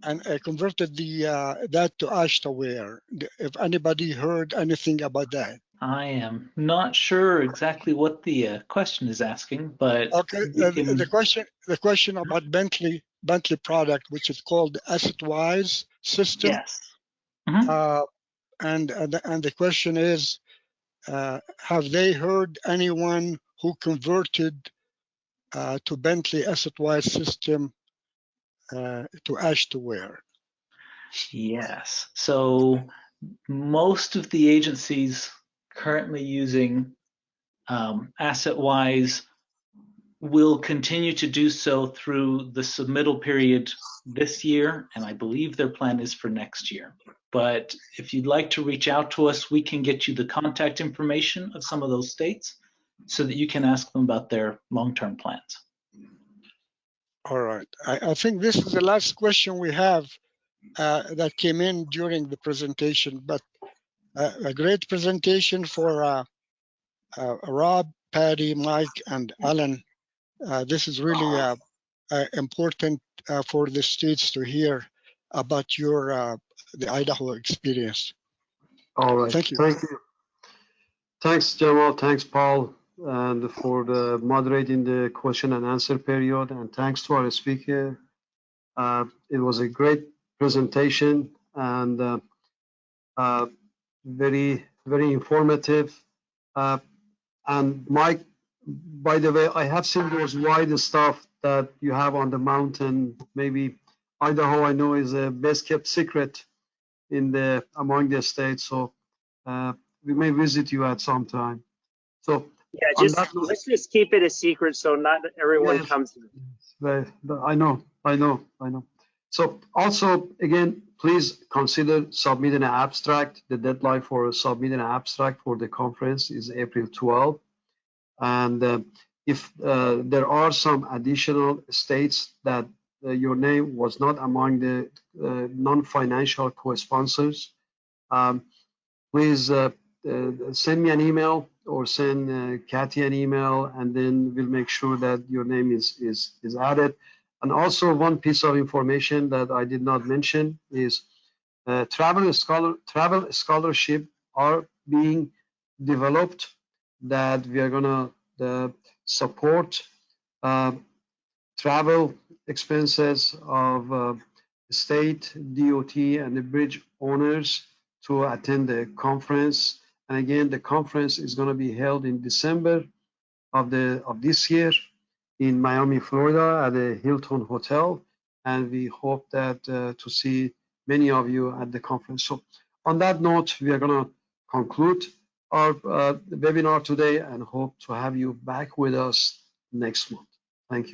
and converted that to Ashtaware? If anybody heard anything about that? I am not sure exactly what the question is asking, but okay. The question about Bentley product, which is called asset-wise system. Yes. Mm-hmm. And the question is, have they heard anyone who converted to Bentley asset-wise system to Ashtaware? Yes. So most of the agencies currently using AssetWise will continue to do so through the submittal period this year, and I believe their plan is for next year. But if you'd like to reach out to us, we can get you the contact information of some of those states so that you can ask them about their long-term plans. All right. I think this is the last question we have that came in during the presentation, but a great presentation for Rob, Patty, Mike, and Alan. This is really important for the states to hear about the Idaho experience. All right. Thank you. Thank you. Thanks, Jamal. Thanks, Paul, and for moderating the question and answer period. And thanks to our speaker. It was a great presentation and very, very informative. And Mike, by the way, I have seen those wide stuff that you have on the mountain. Maybe Idaho, I know, is a best kept secret among the states. So we may visit you at some time. So yeah, let's just keep it a secret so not everyone comes. I know. So also, again, please consider submitting an abstract. The deadline for submitting an abstract for the conference is April 12th. And if there are some additional states that your name was not among the non-financial co-sponsors, please send me an email or send Kathy an email, and then we'll make sure that your name is added. And also, one piece of information that I did not mention is travel scholarship are being developed that we are going to support travel expenses of state, DOT, and the bridge owners to attend the conference. And again, the conference is going to be held in December of this year in Miami, Florida, at the Hilton Hotel, and we hope that to see many of you at the conference. So on that note, we are going to conclude our webinar today and hope to have you back with us next month. Thank you.